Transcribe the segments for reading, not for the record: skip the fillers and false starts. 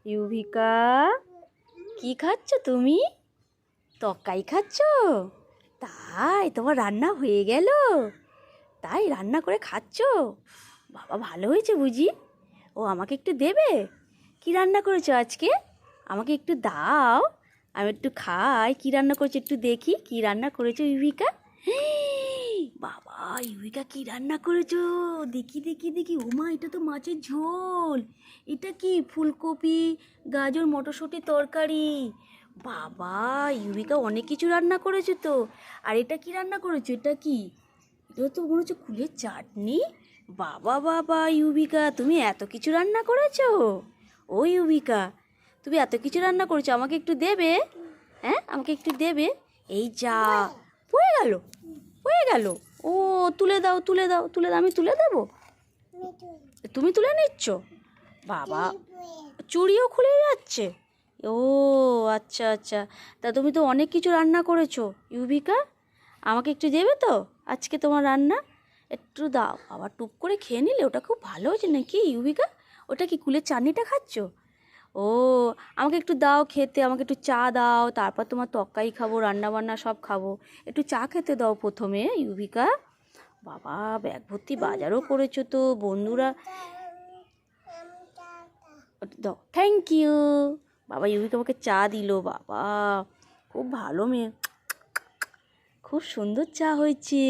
ইউভিকা, কি খাচ্ছ তুমি? তরকারি খাচ্ছ? তাই তোমার রান্না হয়ে গেল? তাই রান্না করে খাচ্ছ? বাবা, ভালো হয়েছে বুঝি। ও, আমাকে একটু দেবে? কি রান্না করেছো আজকে? আমাকে একটু দাও, আমি একটু খাই। কি রান্না করেছো একটু দেখি। কি রান্না করেছো ইউভিকা? বাবা, ইউভিকা কি রান্না করেছো? দেখি দেখি দেখি। ওমা, এটা তো মাছের ঝোল। এটা কি ফুলকপি, গাজর, মটরশুঁটি তরকারি? বাবা, ইউভিকা অনেক কিছু রান্না করেছো তো। আর এটা কি রান্না করেছো? এটা কি? এটা তো মনে হচ্ছে কুলের চাটনি। বাবা বাবা, ইউভিকা তুমি এত কিছু রান্না করেছো? ও ইউভিকা, তুমি এত কিছু রান্না করেছো, আমাকে একটু দেবে? হ্যাঁ, আমাকে একটু দেবে? এই যা, পড়ে গেল, পড়ে গেল। ও, তুলে দাও তুলে দাও তুলে দাও, আমি তুলে দেবো। তুমি তুলে নিচ্ছ? বাবা, চুড়িও খুলে যাচ্ছে। ও আচ্ছা আচ্ছা, তা তুমি তো অনেক কিছু রান্না করেছো ইউভিকা, আমাকে একটু দেবে তো আজকে তোমার রান্না? একটু দাও। আবার টুক করে খেয়ে নিলে, ওটা খুব ভালো হয়েছে নাকি ইউভিকা? ওটা কি কুলের চাটনিটা খাচ্ছ? ও, আমাকে একটু দাও খেতে, আমাকে একটু চা দাও, তারপর তোমার তরকারি খাবো, রান্না বান্না সব খাবো। একটু চা খেতে দাও প্রথমে ইউভিকা। বাবা, ব্যাগ ভর্তি বাজারও করেছো তো বন্ধুরা। দাও, থ্যাংক ইউ। বাবা, ইউভিকা আমাকে চা দিল। বাবা, খুব ভালো মেয়ে, খুব সুন্দর চা হয়েছে।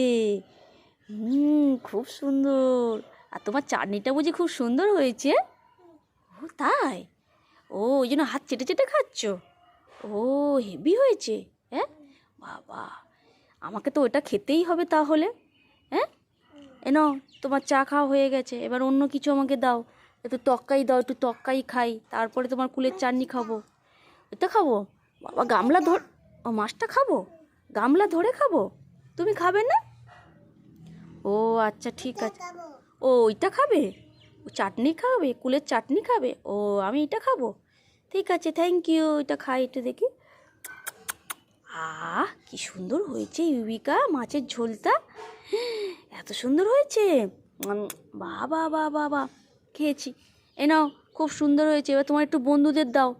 খুব সুন্দর। আর তোমার চাটনিটা বুঝি খুব সুন্দর হয়েছে? ও তাই? ও, ওই জন্য হাত চেটে চেটে খাচ্ছ? ও, হেভি হয়েছে। হ্যাঁ বাবা, আমাকে তো ওটা খেতেই হবে তাহলে। হ্যাঁ, এনো, তোমার চা খাওয়া হয়ে গেছে, এবার অন্য কিছু আমাকে দাও। একটু তক্কাই দাও, একটু তক্কাই খাই, তারপরে তোমার কুলের চাটনি খাবো। এটা খাবো? বাবা, গামলা ধর, ও মাছটা খাবো, গামলা ধরে খাবো। তুমি খাবে না? ও আচ্ছা, ঠিক আছে। ও, ওইটা খাবে? ও চাটনি খাবে, কুলের চাটনি খাবে? ও, আমি এটা খাবো। ঠিক আছে, থ্যাংক ইউ। এটা খাই একটু দেখি। কি সুন্দর হয়েছে ইউভিকা মাছের ঝোলটা। এত সুন্দর হয়েছে। বাবা বাবা বাবা, খেয়েছি। এ নাও, খুব সুন্দর হয়েছে। এবার তোমার একটু বন্ধুদের দাও,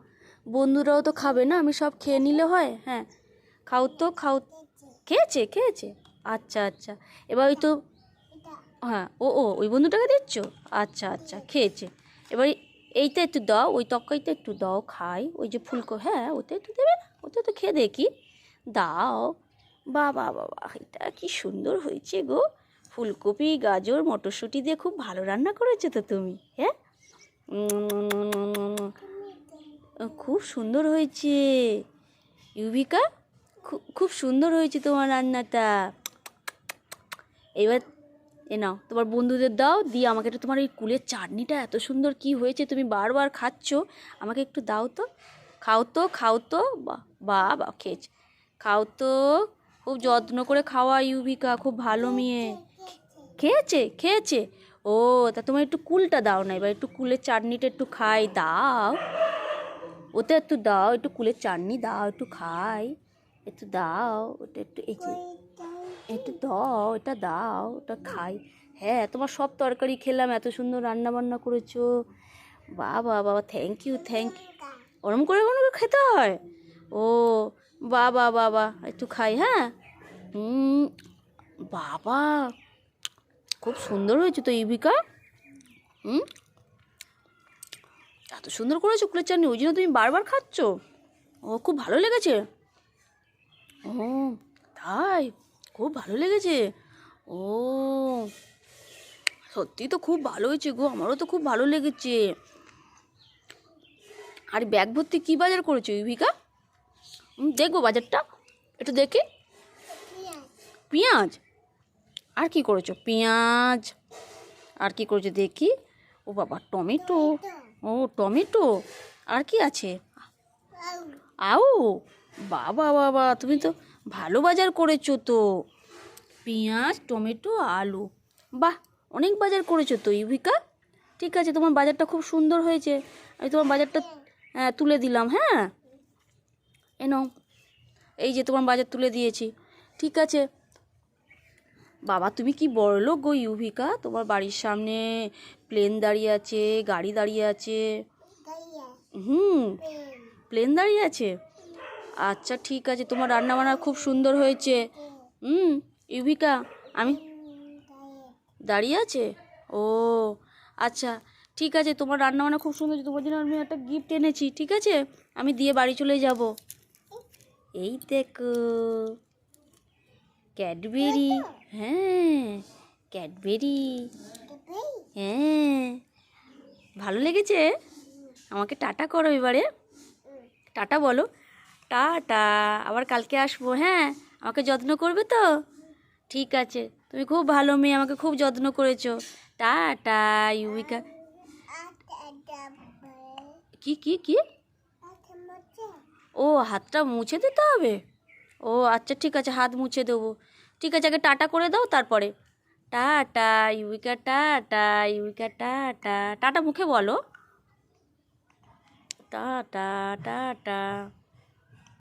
বন্ধুরাও তো খাবে না, আমি সব খেয়ে নিলে হয়। হ্যাঁ, খাও তো খাও। খেয়েছে খেয়েছে, আচ্ছা আচ্ছা। এবার ওই তো, হ্যাঁ, ও ও ওই বন্ধুটাকে দিচ্ছ? আচ্ছা আচ্ছা, খেয়েছে। এবার এইটা একটু দাও, ওই তরকারিটা একটু দাও খাই। ওই যে ফুলকো, হ্যাঁ, ওটা একটু দেবে না? ওটা তো খেয়ে দেখি, দাও। বাবা বাবা, এটা কি সুন্দর হয়েছে গো। ফুলকপি, গাজর, মটরশুঁটি দিয়ে খুব ভালো রান্না করেছো তো তুমি। হ্যাঁ, খুব সুন্দর হয়েছে ইউভিকা, খুব খুব সুন্দর হয়েছে তোমার রান্নাটা। এবার এ নাও, তোমার বন্ধুদের দাও, দিয়ে আমাকে একটু তোমার এই কুলের চাটনিটা এত সুন্দর কি হয়েছে, তুমি বারবার খাচ্ছ, আমাকে একটু দাও তো। খাও তো খাও তো। বা বা বা, খেয়েছে, খাও তো। খুব যত্ন করে খাওয়া ইউভিকা, খুব ভালো মেয়ে। খেয়েছে খেয়েছে। ও, তা তোমার একটু কুলটা দাও না, এবার একটু কুলের চাটনিটা একটু খাই, দাও। ওটা একটু দাও, একটু কুলের চাটনি দাও, একটু খাই, একটু দাও ওটা একটু। এই যে, একটু দাও, এটা দাও, ওটা খাই। হ্যাঁ, তোমার সব তরকারি খেলাম, এত সুন্দর রান্না বান্না করেছো। বাবা বাবা, থ্যাংক ইউ থ্যাংক ইউ। ওরম করে কোনো খেতে হয়? ও, বাবা বাবা, একটু খাই। হ্যাঁ, বাবা, খুব সুন্দর হয়েছে তো ইউভিকা। হুম, এত সুন্দর করেছো কুলের চাটনি, ওই জন্য তুমি বারবার খাচ্ছ? ও, খুব ভালো লেগেছে? ও তাই, খুব ভালো লেগেছে। ও, সত্যি তো খুব ভালো হয়েছে গো, আমারও তো খুব ভালো লেগেছে। আর ব্যাগ ভর্তি কী বাজার করেছো ইউভিকা? দেখবো বাজারটা, একটু দেখি। পেঁয়াজ? আর কি করেছো? পেঁয়াজ আর কি করেছো দেখি। ও বাবা, টমেটো। ও, টমেটো। আর কি আছে? আও, বাবা বাবা, তুমি তো ভালো বাজার করেছো তো। পেঁয়াজ, টমেটো, আলু, বাহ, অনেক বাজার করেছো তো ইউভিকা। ঠিক আছে, তোমার বাজারটা খুব সুন্দর হয়েছে, আমি তোমার বাজারটা তুলে দিলাম। হ্যাঁ, এ নাও, এই যে তোমার বাজার তুলে দিয়েছি। ঠিক আছে। বাবা, তুমি কি বড়লোক গো ইউভিকা, তোমার বাড়ির সামনে প্লেন দাঁড়িয়ে আছে, গাড়ি দাঁড়িয়ে আছে। হুম, প্লেন দাঁড়িয়ে আছে। আচ্ছা ঠিক আছে, তোমার রান্না বান্না খুব সুন্দর হয়েছে। ইউভিকা, আমি দাঁড়িয়ে আছে। ও আচ্ছা ঠিক আছে, তোমার রান্না বান্না খুব সুন্দর হয়েছে, তোমার জন্য আমি একটা গিফট এনেছি, ঠিক আছে? আমি দিয়ে বাড়ি চলে যাব। এই দেখো, ক্যাডবেরি। হ্যাঁ, ক্যাডবেরি। হ্যাঁ, ভালো লেগেছে? আমাকে টাটা করো এবারে, টাটা বলো। টাটা, আবার কালকে আসবো। হ্যাঁ, আমাকে যত্ন করবে তো? ঠিক আছে, তুমি খুব ভালো মেয়ে, আমাকে খুব যত্ন করেছো। টাটা ইউবিকা। কি কি কি? ও, হাতটা মুছে দিতে হবে। ও আচ্ছা ঠিক আছে, হাত মুছে দেবো। ঠিক আছে, আগে টাটা করে দাও তারপরে। টাটা ইউবিকা, টাটা ইউবিকা, টাটা। টাটা মুখে বলো। Tata tata.